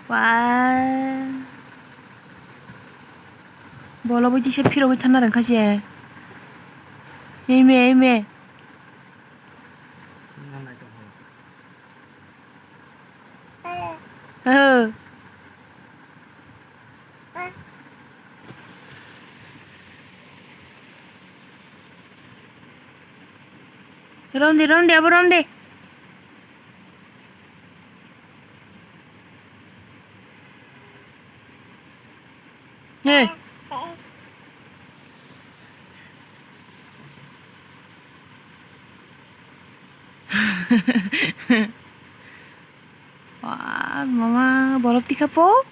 와. 뭐라 보지 시 필요 못한 나랑 가시. 에메. ờ Rom đi, rom đi. Nè. Wah, mama bolop di kapo.